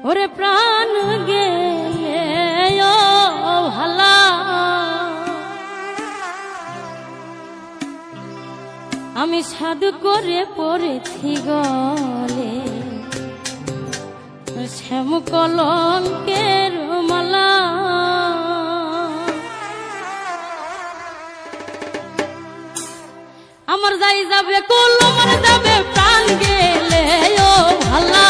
ওরে প্রাণ গেলে ও ভালা আমি সাধু করে পড়েছি গলে শ্যাম কলঙ্কের মালা আমার যাই যাবে কলম যাবে প্রাণ গেলে ও ভালা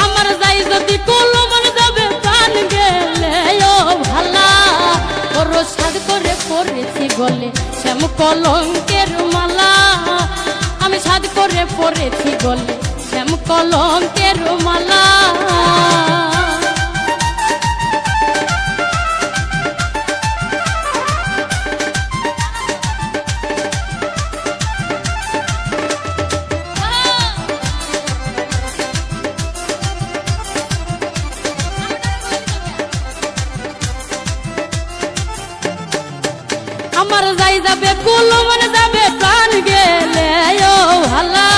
আমার যাই যদি কলম যাবে প্রাণ গেলে ও ভালা ওর সাধ করে পড়েছি গলে শ্যাম কলঙ্কের মালা আমি সাধ করে পড়েছি গলে শ্যাম কলঙ্কের মালা আমার যাই যাবে কলম যাবে প্রাণ গেলে ও ভালা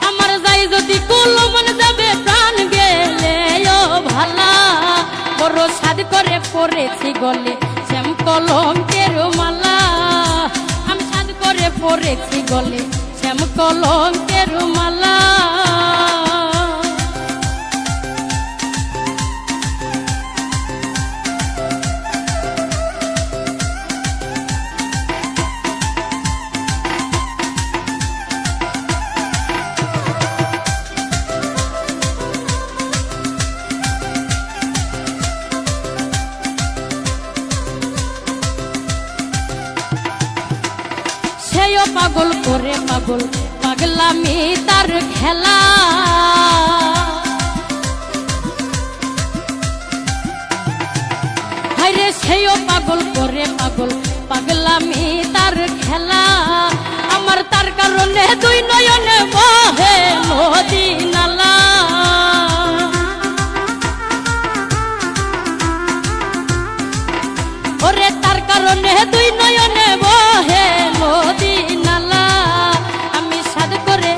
আমার যাই যদি কলম যাবে প্রাণ গেলে ও ভালা বড় সাধ করে পড়েছি গলে শ্যাম কলঙ্কের মালা আমি সাধ করে পড়েছি গলে শ্যাম কলঙ্কের মালা সেও পাগল করে পাগল পাগলামি তার খেলা হায়রে সেও পাগল করে পাগল পাগলামি তার খেলা আমার তার কারণে দুই নয়নে বহে নদী নালা ওরে তার কারণে দুই নয়নে বহে নদী নালা আমি সাধ করে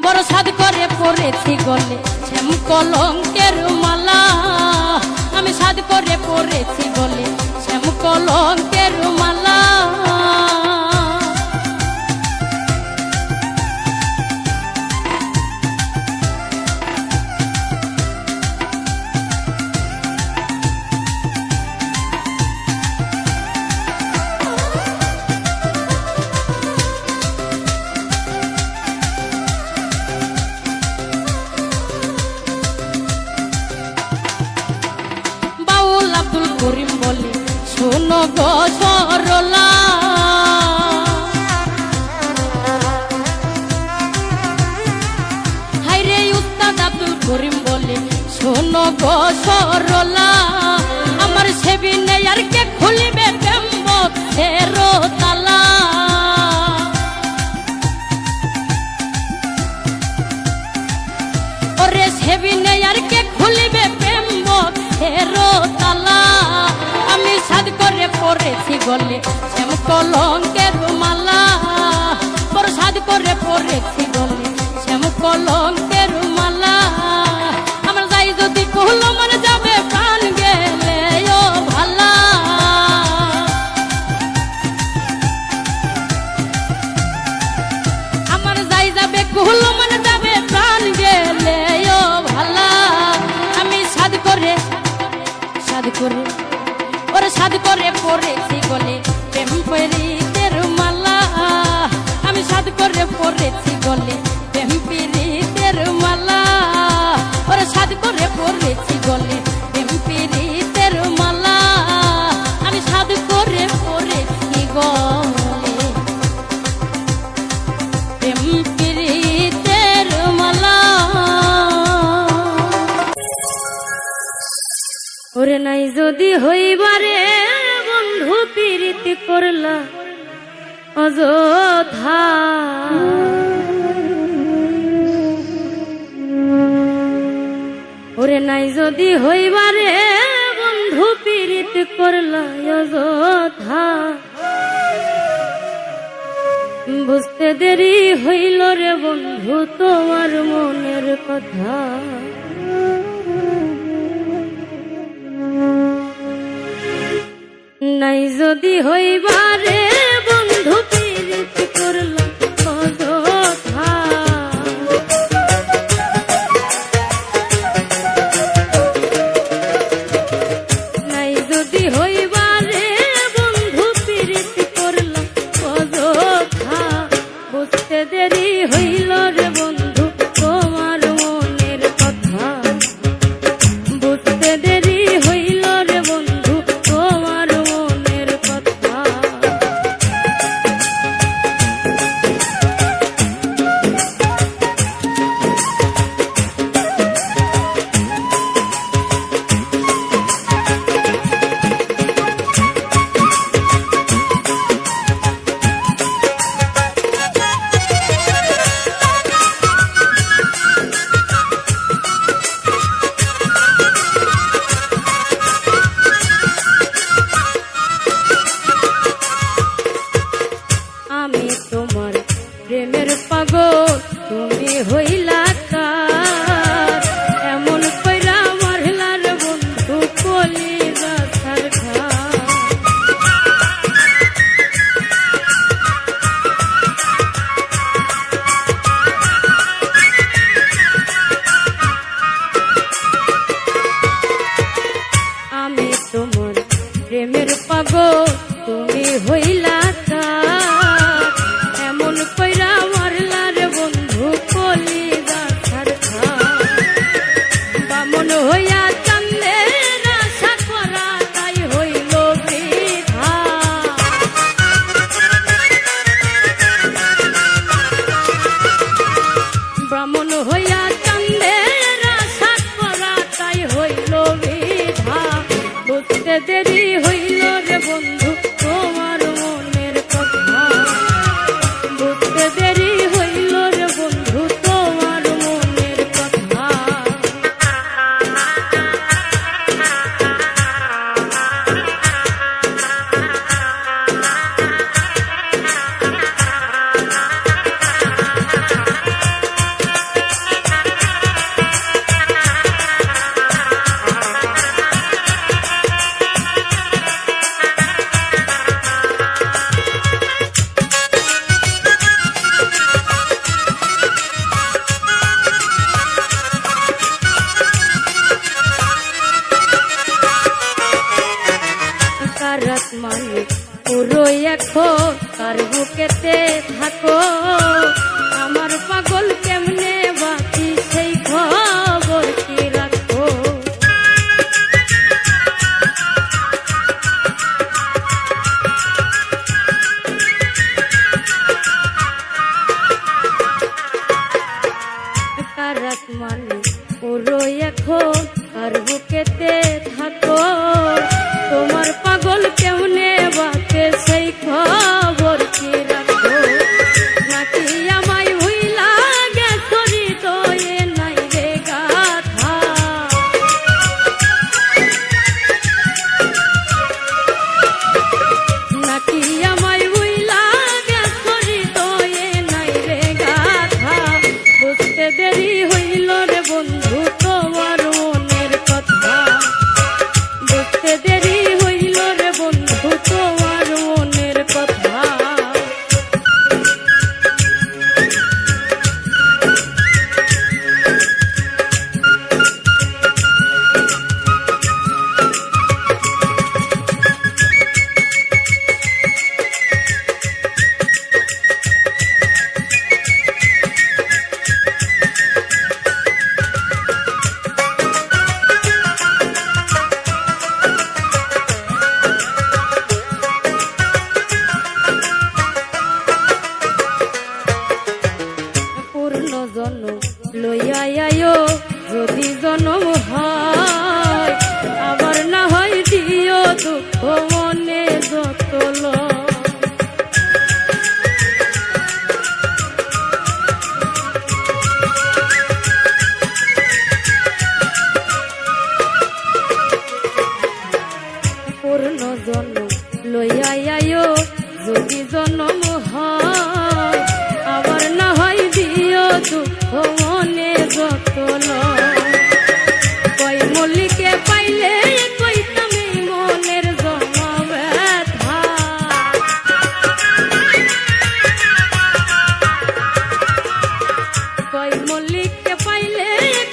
বড় সাধ করে পড়েছি গলে শ্যাম কলঙ্কের মালা আমি সাধ করে পড়েছি গলে শ্যাম কলঙ্কের মালা আব্দুল করিম বলে শোনো গো সরলা হায়রে উস্তাদ আব্দুল করিম বলে শোনো গো সরলা আমার সেবি নেই আর কে খুলিবে প্রেমের তালা ওরে সেবি নেই আর কে খুলিবে প্রেমের তালা আমি সাধ করে পড়েছি গলে শ্যাম কলঙ্কের মালা বড় সাধ করে পড়েছি গলে শ্যাম কলঙ্কের মালা আমার যাই যদি কলম যাবে প্রাণ গেলে ও ভালা আমার যাই যাবে কলম যাবে প্রাণ গেলে ও ভালা আমি সাধ করে ওরে সাধ করে পড়েছি গলে প্রেম পীড়িতের মালা আমি সাধ করে পড়েছি গলে প্রেম পীড়িতের মালা ওরে সাধ করে পড়েছি গলে প্রেম পীড়িতের মালা আমি সাধ করে পড়েছি গলে প্রেম পীড়িতের মালা ওরে নাই যদি হইবারে বন্ধু প্রীতি করলা অযথা ওরে নাই যদি হইবারে বন্ধু পীড়িত করলা অযথা, বুঝতে দেরি হইল রে বন্ধু তোমার মনের কথা। নাই যদি হইবারে বন্ধু পীড়িত করলা অযথা, নাই যদি হইবারে বন্ধু পীড়িত করলা অযথা, বুঝতে দেরি হইল রে বন্ধু তোমার মনের কথা, বুঝতে দেরি হইল রে বন্ধু তোমার মনের কথা। আমি তোমার প্রেমের পাগল তুমি হইলা কার, এমন কইরা মারলার বন্ধু কলিজা ছারখা। আমি তোমার প্রেমের পাগল তুমি হইলা কার, এমন কইরা মারলার বন্ধু কলিজা ছারখা। বামন হইয়া কান্দে আশা করা তাই হইল বৃথা, ব্রাহ্মণ হইয়া কান্দে আশা করা তাই হইল বৃথা, বুঝতে দেরি হইল রে বন্ধু তোমার মনের কথা, বুঝতে দেরি হইল রে বন্ধু তোমার মনের কথা। কারাত মানে পুরো এখন কার বুকেতে থাকো, আমার পাগল কেমনে বাকি সেই খবর কি রাখো। কারাত মানে পুরো এখন কার বুকেতে থাকো, তোমার পাগল কেমনে বাকে সেই খবর কি রাখো। নাকি আমায় ভুইলা গেছো হৃদয়ে নাই রে গাথা, নাকি আমায় ভুইলা গেছো হৃদয়ে নাই রে গাথা, বুঝতে দেরি হইল রে বন্ধু তোমার মনের কথা। জন্ম লইয়া আইও যদি জন্ম হয় আবার না হয় দিও দুঃখ মনে যত কয় মল্লিকে পাইলে কইতাম এই মনের জমা ব্যথা কয় মল্লিককে পাইলে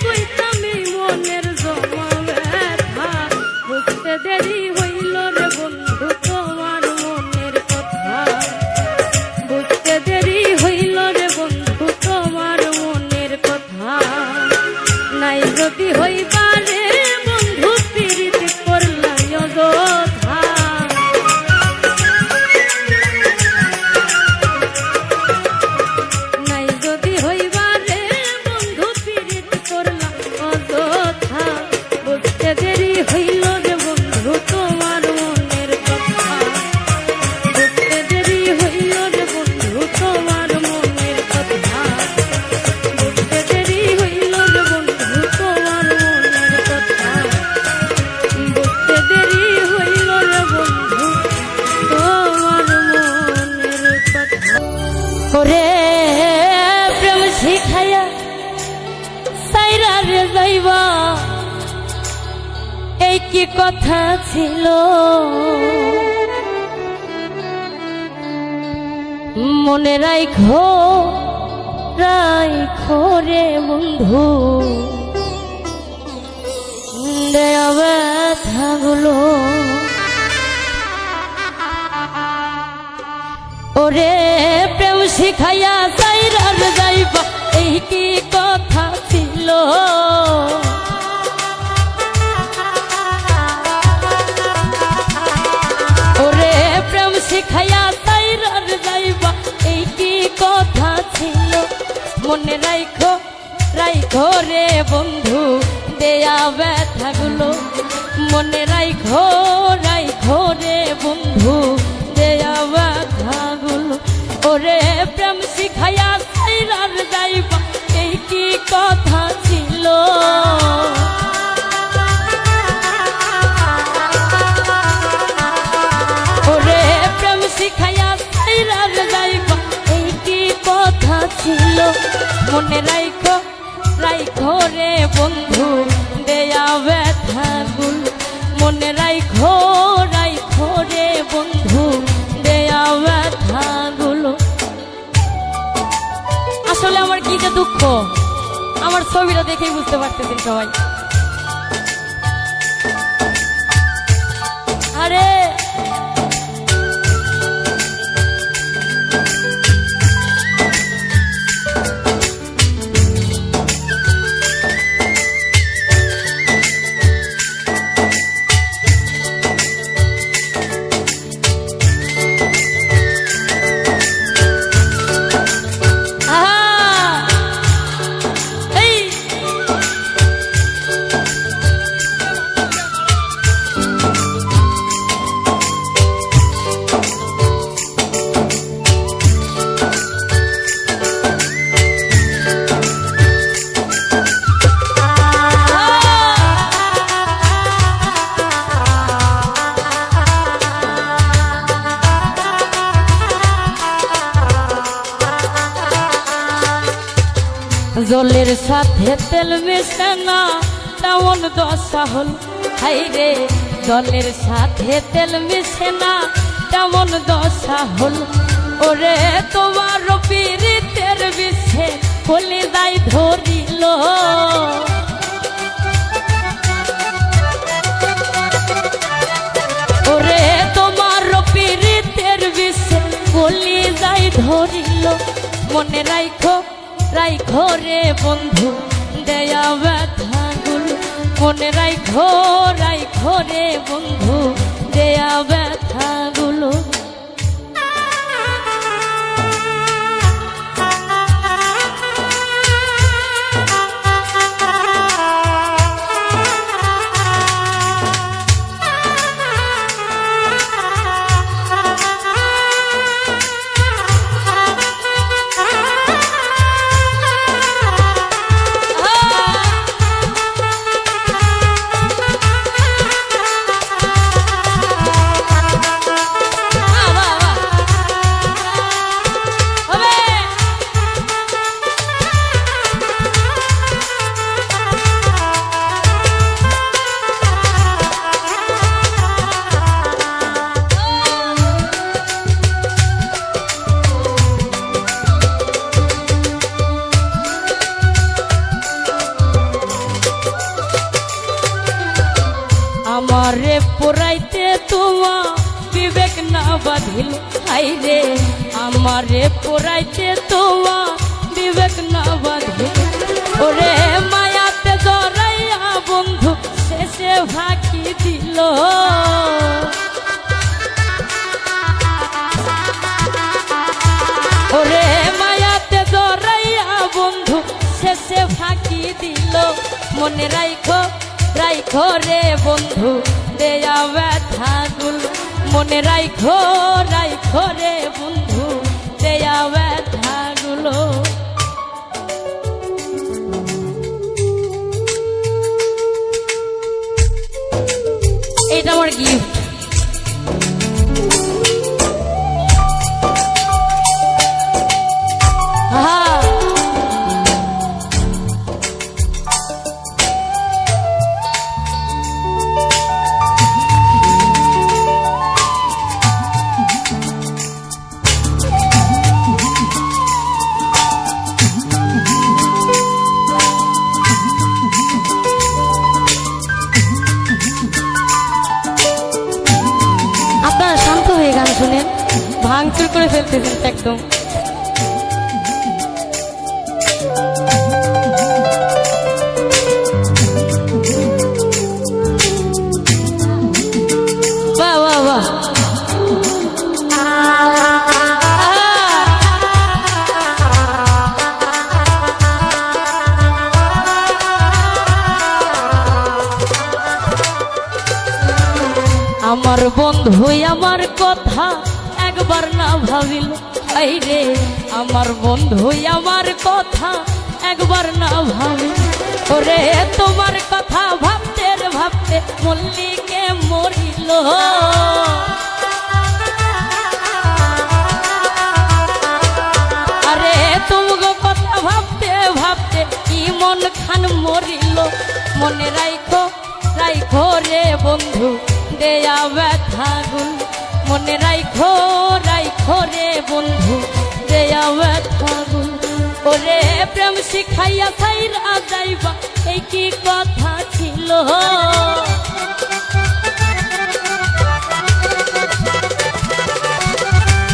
কইতাম এই মনের জমা ব্যথা বুঝতে দেরি হইল রে বন্ধু তোমার মনের কথা বুঝতে দেরি হইল রে বন্ধু তোমার মনের কথা নাই যদি হইবারে বন্ধু পীড়িত করলাই অযথা নাই যদি হইবারে বন্ধু পীড়িত করলা অযথা বুঝতে দেরি হইল রে বন্ধু তোমার মনের কথা বুঝতে দেরি হইল রে বন্ধু তোমার মনের কথা বুঝতে দেরি হইল রে বন্ধু তোমার মনের কথা বুঝতে দেরি হইল রে বন্ধু তোমার মনের কথা ওরে প্রেম শিখাইয়া সাইরা রে যাইবা এই কি কথা ছিল মনে রাইখো রাইখো রে বন্ধু দেয়া ব্যথাগুলো ওরে প্রেম শিখাইয়া সাইরার যাইবা এই কি কথা ছিল ওরে প্রেম শিখাইয়া সাইরার যাইবা এই কি কথা ছিল মনে রাইখো রাইখো রে বন্ধু দেয়া ব্যথাগুলো মনে রাইখো রাইখো রে বন্ধু দেয়া ব্যথাগুলো ওরে প্রেম শিখাইয়া সাইরার যাইবা এই কি কথা ছিল ওরে প্রেম শিখাইয়া সাইরার যাইবা এই কি কথা ছিল মনে রাইখো রাইখো রে বন্ধু দেয়া ব্যথাগুলো মনে রাইখো রাইখো রে বন্ধু দেয়া ব্যথাগুলো আসলে আমার কি যে দুঃখ আমার ছবিটা দেখেই বুঝতে পারতেছেন সবাই আরে জলের সাথে তেল মিশে না তেমন দশা হল হাই রে জলের সাথে তেল মিশে না তেমন দশা হল ওরে তোমার পীড়িতের বিষে কলি যাই ধরিল ওরে তোমার পীড়িতের বিষে কলি যাই ধরিল মনে রাইখো রাইখো রে বন্ধু দেয়া ব্যথাগুলো মনে রাইখো রাইখো রে বন্ধু দেয়া ব্যথাগুলো আমারে পোড়াইতে তোমার বিবেক না বাঁধিল, হাই রে আমারে পোড়াইতে তোমার বিবেক না বাঁধিল। ওরে মায়াতে জড়াইয়া বন্ধু শেষে ফাঁকি দিল। ওরে মায়াতে জড়াইয়া বন্ধু শেষে ফাঁকি দিল। মনে রাইখো রাইখো রে বন্ধু দেয়া ব্যথাগুলো, মনে রাইখো রাইখো রে বন্ধু দেয়া ব্যথাগুলো। এটা আমার গিফট। গান শুনেন, ভাঙচুর করে ফেলতেছেন একদম। বাহ বাহ বাহ, আমার বন্ধু আমার কথা একবার না ভাবিল, আই রে আমার বন্ধু আমার কথা একবার না ভাবিল। ওরে তোমার কথা ভাবতে ভাবতে মল্লিকে মরিল। আরে তোমার কথা ভাবতে ভাবতে কি মন খান মরিল। মনে রাইখো রাইখো রে বন্ধু দেয়া ব্যথাগুলো, মনে রাইখো রাইখো রে বন্ধু দেয়া ব্যথাগুলো। ওরে প্রেম শিখাইয়া ছাইরা যাইবা এই কি কথা ছিল।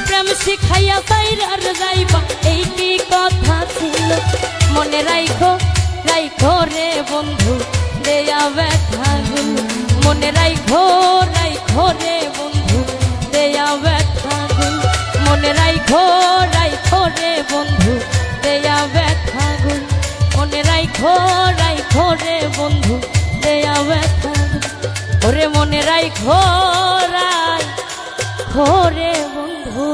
প্রেম শিখাইয়া ছাইরা যাইবা এই কি কথা ছিল। মনে রাইখো রাইখো রে বন্ধু দেয়া ব্যথাগুলো, মনে রাইখো রাইখো রে বন্ধু দেয়া ব্যথাগুলো, মনে রাইখো রাইখো রে বন্ধু দেয়া ব্যথাগুলো, মনে রাইখো রাইখো রে বন্ধু দেয়া ব্যথাগুলো। ওরে মনে রাইখো রাইখো রে বন্ধু।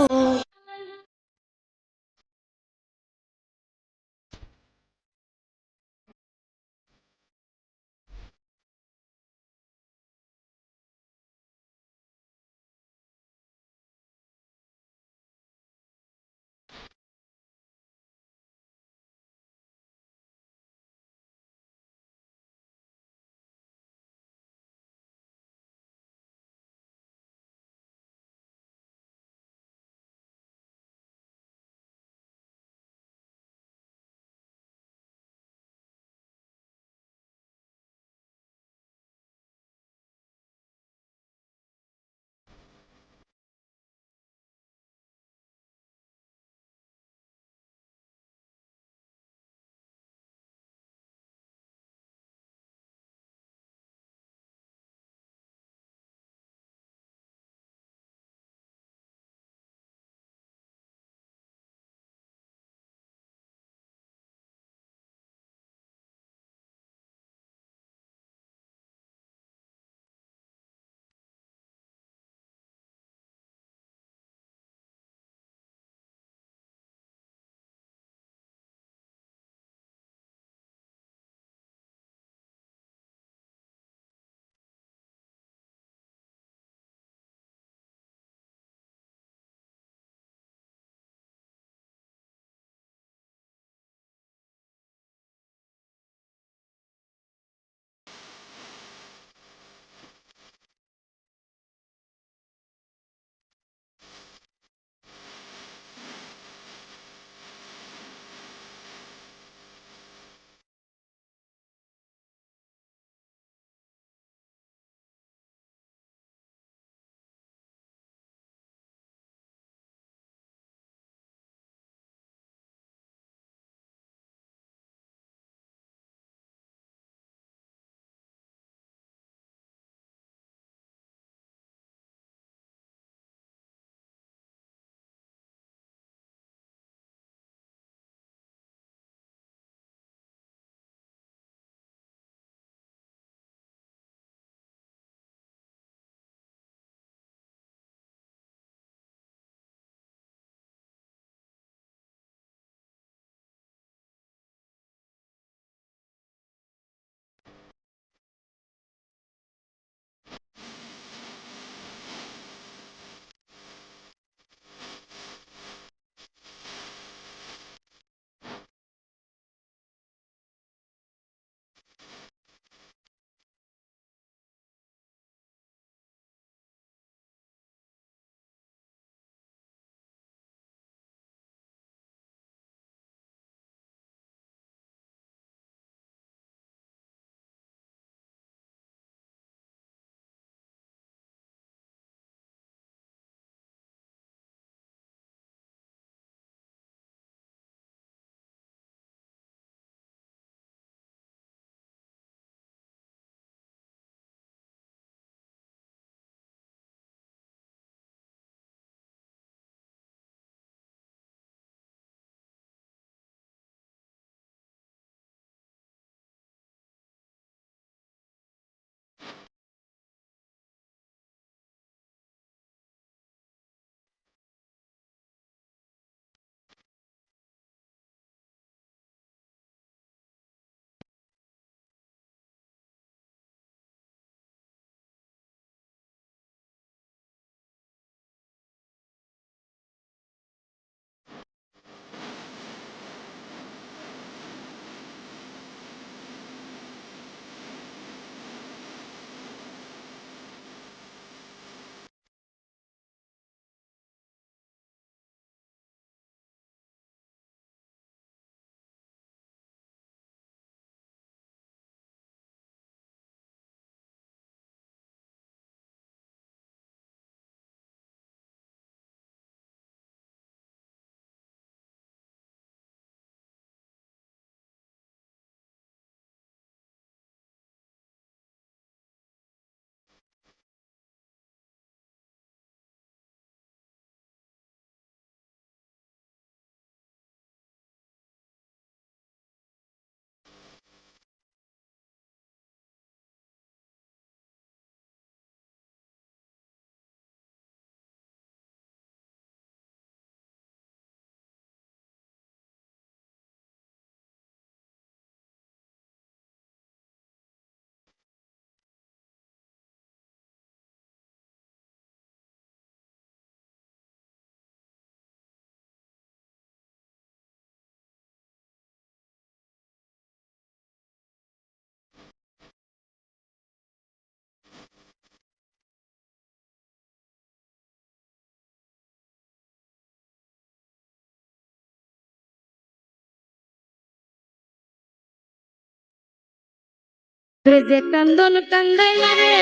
যে কান্দন কান্দাইলা রে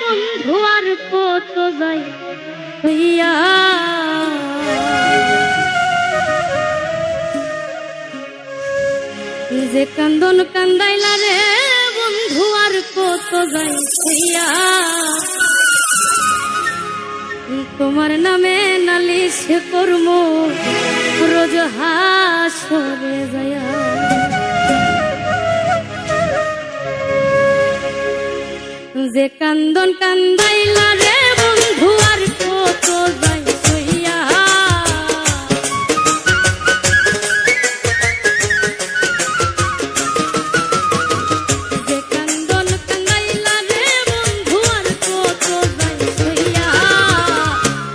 বন্ধু আর কত যাই হইয়া, যে কান্দন কান্দাইলা রে বন্ধু আর কত যাই হইয়া, তোমার নামে নালিশ করব রোজ হাসরে যায়া। যে কান্দন কান্দাইলা রে বন্ধু আর কত যাই হইয়া, যে কান্দন কান্দাইলা রে বন্ধু আর কত যাই হইয়া,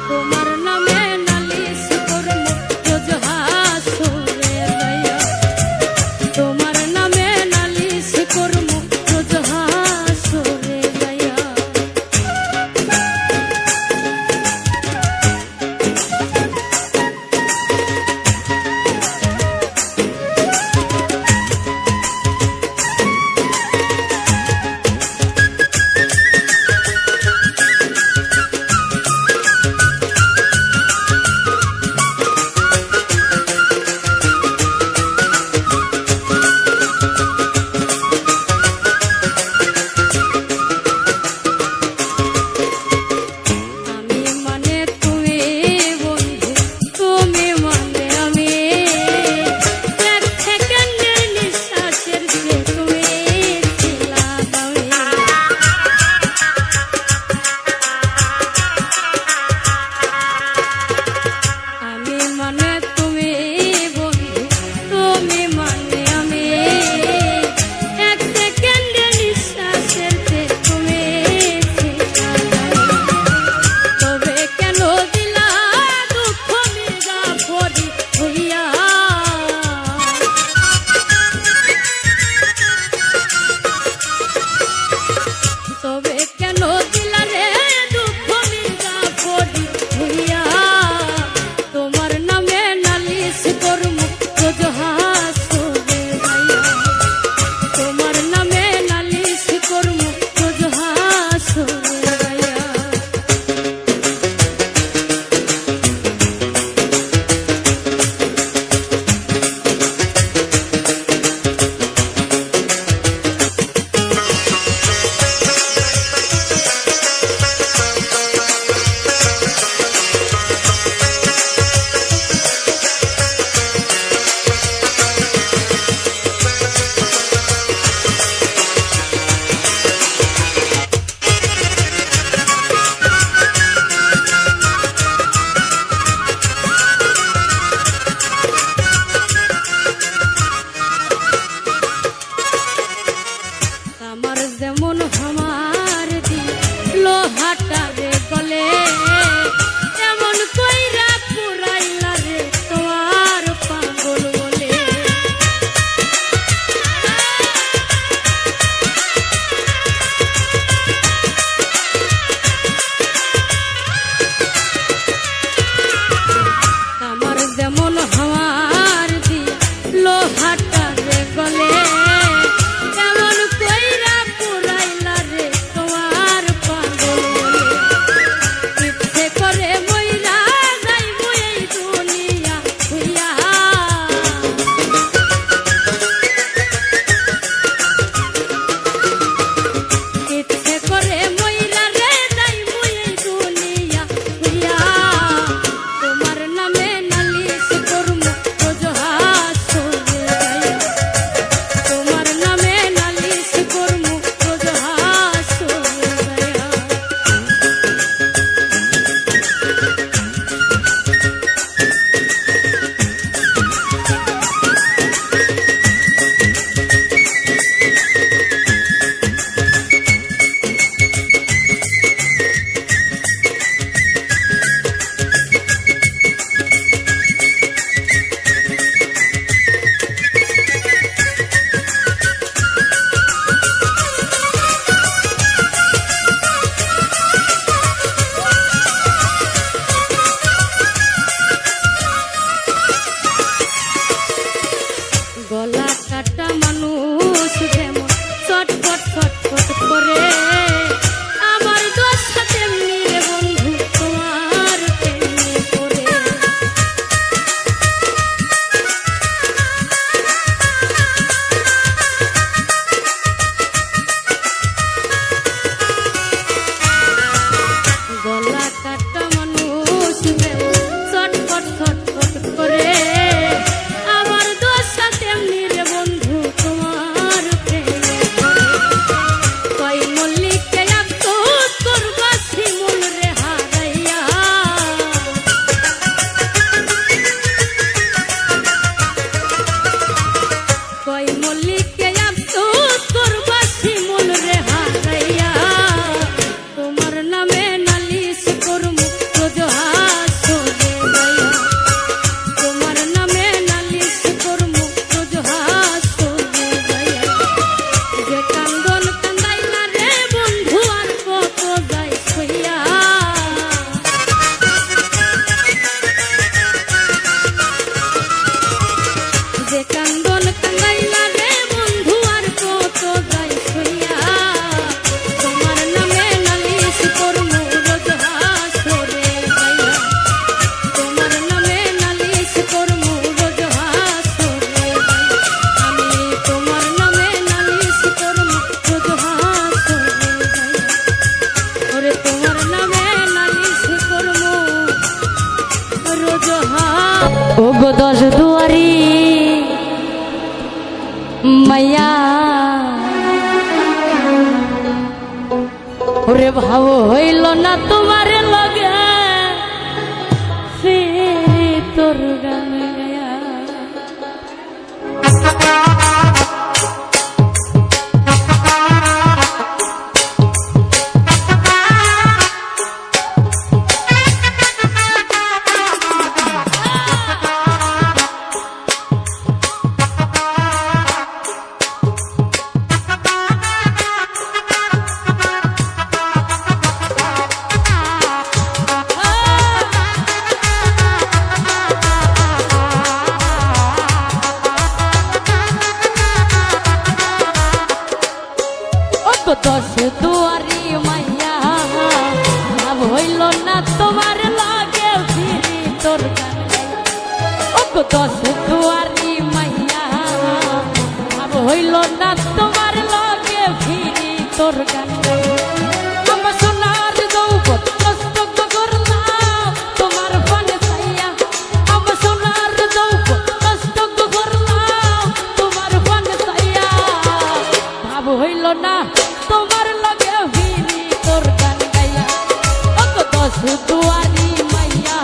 তোমার নামে নালিশ করব রোজ হাসরে যায়া, তোমার নামে নালিশ করব রোজ হাসরে যায়া। গো দশ দুয়ারি মাইয়া ওরে ভাব হইল না তোমার লগে ফিরি তোর গান গায়া দশ দুয়ারি মাইয়া ভাব হইল না তোমার লাগে ফিরি তোর গান ও দশ দুয়ারি মাইয়া ভাব হইল না তোমার লাগে ফিরি তোর গান আমার সোনার যৌবন নষ্ট করলাম তোমার পানে চাইয়া আমার সোনার যৌবন নষ্ট করলাম তোমার পানে চাইয়া ভাব হইল না তোমার লগে ফিরি তোর গান গাইয়া ও দশ দুয়ারি মাইয়া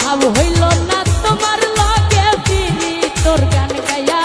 ভাব হইল না তোমার লগে ফিরি তোর গান গাইয়া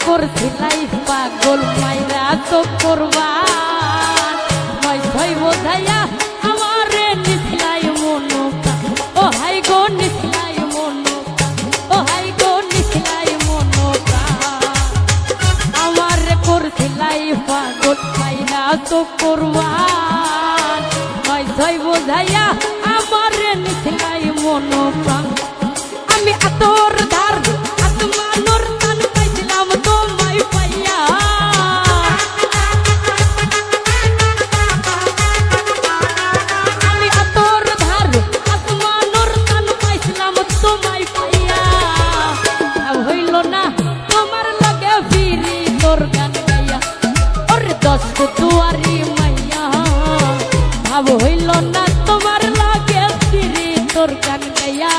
করছিলাই পাগল মাইরা তো করবা নয় ছয় বোঝাইয়া আমারে নিছিলাই মনুকা ও হাই গো নিছিলাই মনুকা ও হাই গো নিছিলাই মনুকা আমারে করছিলাই পাগল মাইরা তো করবা নয় ছয় বোঝাইয়া আমারে নিছিলাই মনুকা আমি আতর ধার আত্মানোর টান পাইছিলাম তোমায় পাইয়া আমি আতর ধার আত্মানোর টান পাইছিলাম তোমায় পাইয়া হইল না তোমার লগে ফিরি তোর গান গাইয়া ওরে দশ দুয়ারি মাইয়া ভাব হইল না তোমার লগে ফিরি তোর গান গাইয়া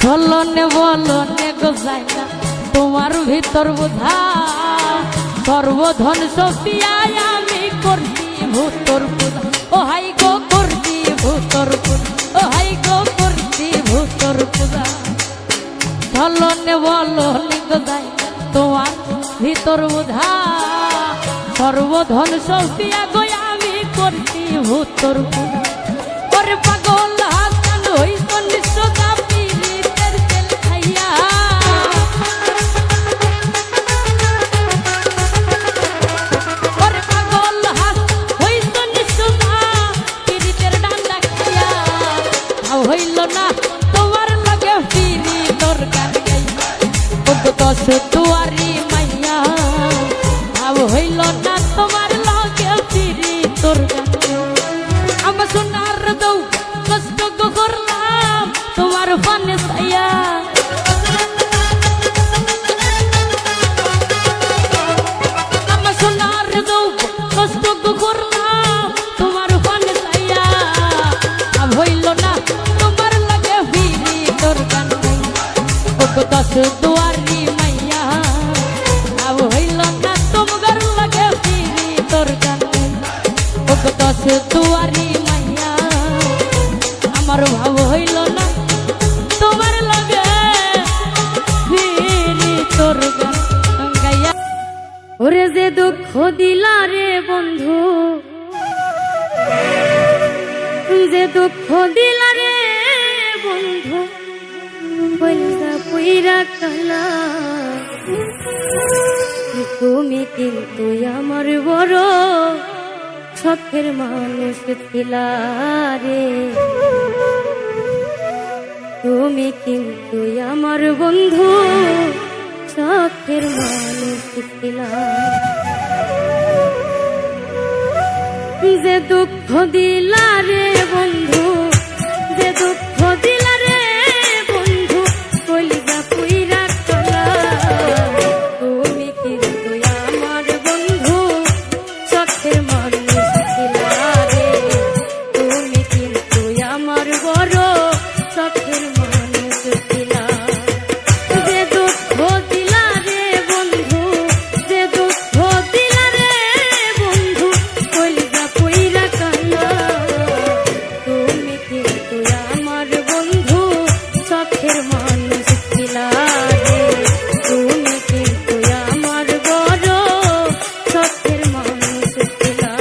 বলনে বলনে গো যায় না তোমার ভিতর বোঝা সর্বধন সপিয়ায় আমি করছি ভূতর পূজা ও হাই গো করছি ভূতর পূজা ও হাই গো করছি ভূতর পূজা বলনে বলনে গো যায় না তোমার ভিতর বোঝা সর্বধন সপিয়া গো আমি করছি ভূতর পূজা ওরে পাগল হাসান হইছ নিঃসদা হইল না তোমার লগে ফিরি তোর গান গাই দশ দুয়ারি মাইয়া ভাব হইল না তোমার লগে ফিরি তোর গানে আমার সোনার দৌ কষ্ট করলাম তোমার পানে ছাইয়া আমার সোনার দৌ কষ্ট করলাম তোমার পানে ছাইয়া ভাব হইল না তোমার লগে ফিরি তোর গানে দশ দুয়ারি মাইয়া ভাব হইল না তোমার লগে ফিরি তোর গানে দশ দুয়ারি মাইয়া আমার ভাব হইল না তোমার লগে ফিরি তোর গাইয়া ওরে যে দুঃখ দিলা রে বন্ধু যে দুঃখ দিলা রে বন্ধু বলদা পুইরা কালা তুমি কিন্তু আমার বড় শখের মানুষ ছিলা রে তুমি কিন্তু আমার বন্ধু শখের মানুষ ছিলা যে দুঃখ দিলা রে বন্ধু যে দুঃখ দিলা রে বন্ধু কলিজা পুইরা কালা তুমি কিন্তু আমার বন্ধু শখের মানুষ ছিলা রে তুমি কিন্তু আমার বড় শখের মানুষ ছিলা যে দুঃখ দিলা রে বন্ধু যে দুঃখ দিলা রে বন্ধু কলিজা পুইরা কালা তুমি কিন্তু আমার বন্ধু শখের মানুষ ছিলা রে তুমি কিন্তু আমার বড় শখের মানুষ ছিলা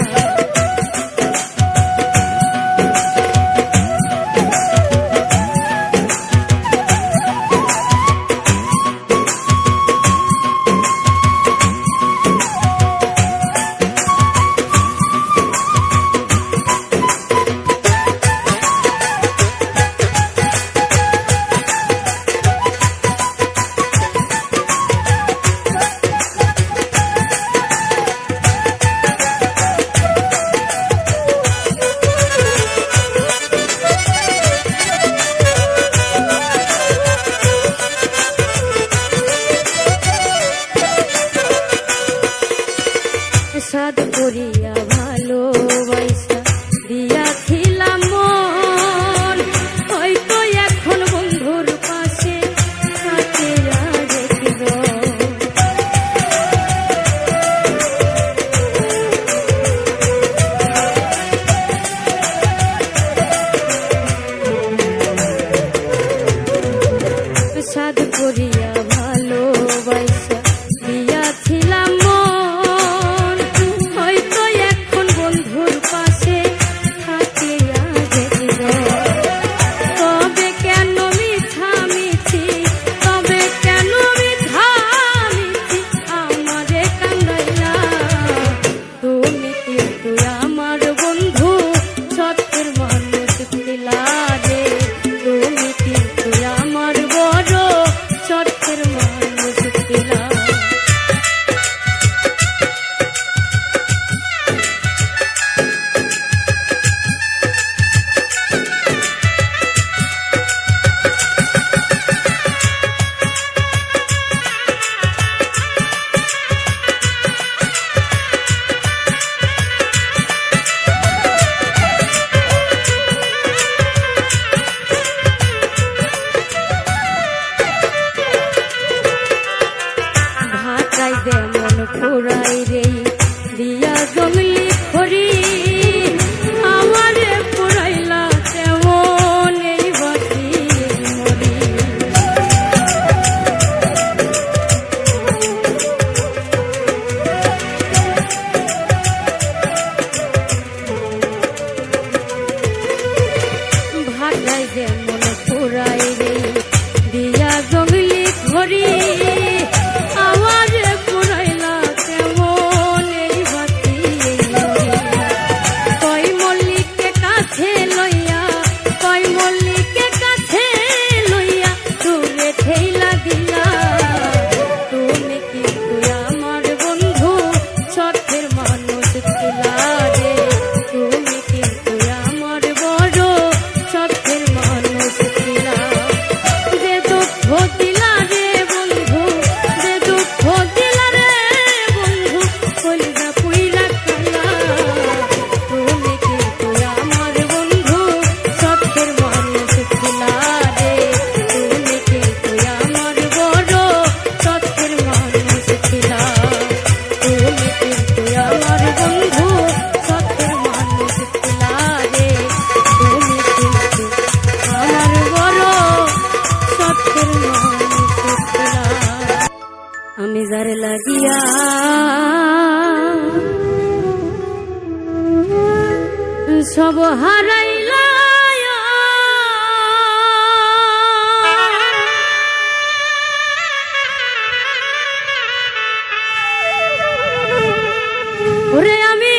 সাদ করিয়া ভালোবাসা দিয়াছিলাম মন হয়তো এখন বন্ধুর পাশে থাকিয়া দেখিব সাদ করিয়া ভালোবাসা দিয়াছিলাম মন হয়তো এখন বন্ধুর পাশে থাকিয়া দেখিব তবে কেন মিছামিছি তবে কেন মিছামিছি আমারে কান্দাইলা তুমি কিন্তু আমার বন্ধু শখের মানুষ ছিলা রে তুমি কিন্তু আমার বড় শখের মানুষ ছিলা ভাটাই যেমন পুরাই রে দিয়া জঙ্গলি খড়ি আমারে পুরাইলা তেমন এই বাতি মরি ভাটাই যেমন পুরাই রে দিয়া জঙ্গলি খড়ি আমারে পুরাইলা তেমন এই বাতি কই মল্লিকে কাছে লইয়া কই মল্লিকে কাছে লইয়া দূরে ঠেলা দিলা লাগিয়া সব হারাইলা ওরে আমি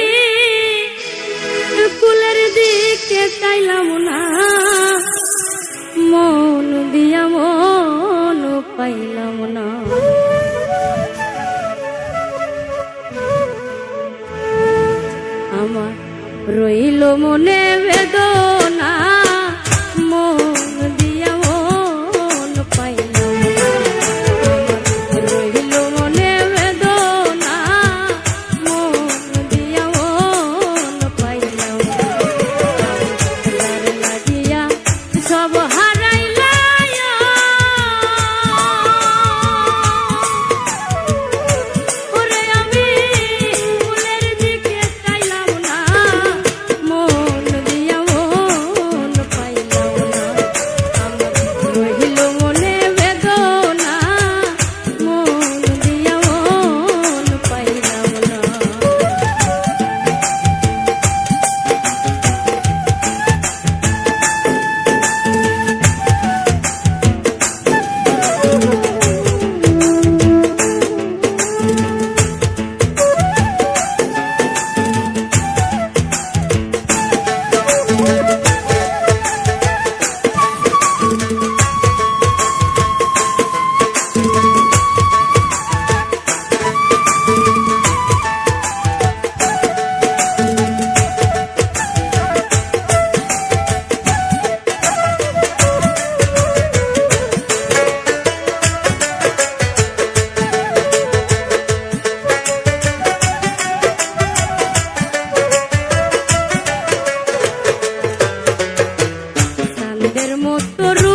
কুলের দিকে চাইলাম না মন দিয়া মন পাইলাম না আমার রইল মনে বেদনা মন দিয়া মন পাইলাম না আমার রইল মনে বেদনা মন দিয়া মন পাইলাম না যার লাগিয়া সব হারাইলা ওরে আমি ফুলের দিকে চাইলাম না মন দিয়া মন পাইলাম না আমার রহিল মনে বেদনা মন দিয়া মন পাইলাম না চাঁদের মতো